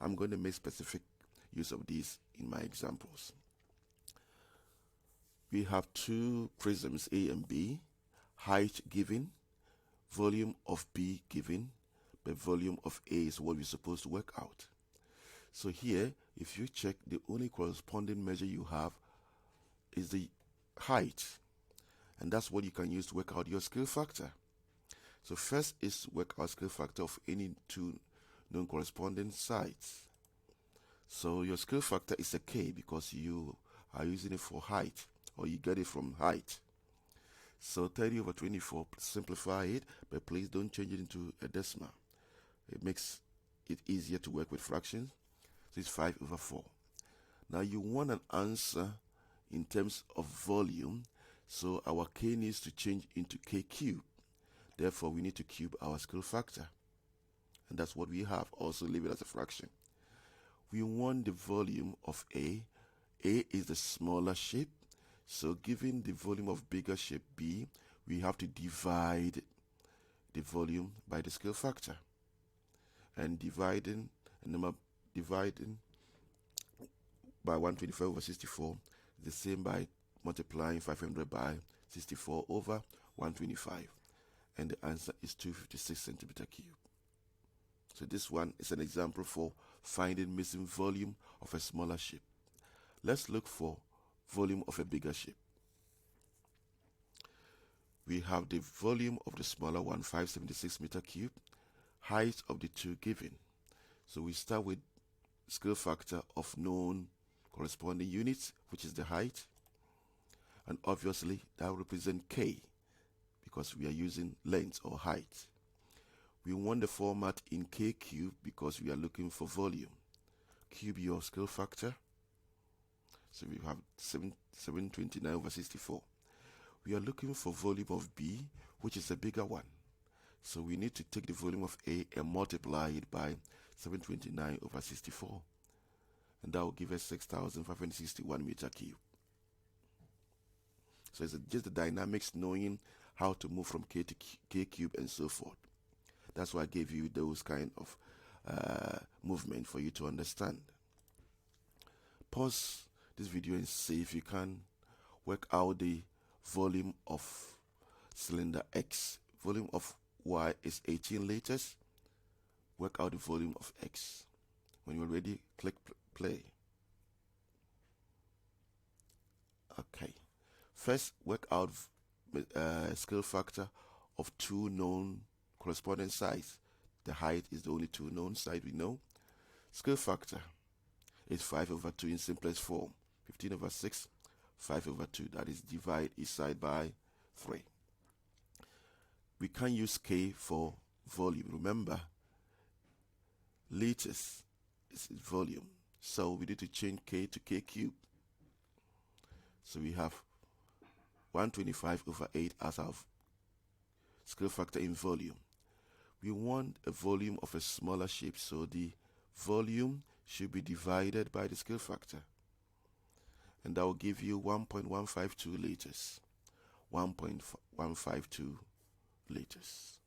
I'm going to make specific use of these in my examples. We have two prisms A and B, height given, volume of B given, but volume of A is what we're supposed to work out. So here, if you check, the only corresponding measure you have is the height, and that's what you can use to work out your scale factor. So first is work out scale factor of any two known corresponding sides. So your scale factor is a K because you are using it for height, or you get it from height. So 30 over 24, simplify it, but please don't change it into a decimal. It makes it easier to work with fractions. So it's 5 over 4. Now you want an answer in terms of volume, so our K needs to change into K cubed. Therefore, we need to cube our scale factor. And that's what we have. Also leave it as a fraction. We want the volume of A. A is the smaller shape. So given the volume of bigger shape B, we have to divide the volume by the scale factor. And dividing by 125 over 64 is the same by multiplying 500 by 64 over 125. And the answer is 256 centimeter cube. So this one is an example for finding missing volume of a smaller shape. Let's look for volume of a bigger shape. We have the volume of the smaller one, 576 meter cube, height of the two given. So we start with scale factor of known corresponding units, which is the height. And obviously that will represent K because we are using length or height. We want the format in K cube because we are looking for volume. Cube your scale factor. So we have 729 over 64. We are looking for volume of B, which is a bigger one. So we need to take the volume of A and multiply it by 729 over 64. And that will give us 6,561 meter cube. So it's just the dynamics, knowing how to move from K to K cube and so forth. That's why I gave you those kind of movement for you to understand. Pause this video and see if you can work out the volume of cylinder X. Volume of Y is 18 liters. Work out the volume of X. When you're ready, click play. Okay. First, work out scale factor of two known corresponding sides. The height is the only two known side we know. Scale factor is 5 over 2 in simplest form. 15 over 6, 5 over 2. That is divide each side by 3. We can use K for volume. Remember, liters is volume. So we need to change K to K cube. So we have 125 over 8 as our scale factor in volume. We want a volume of a smaller shape, so the volume should be divided by the scale factor. And that will give you 1.152 liters. 1.152 liters.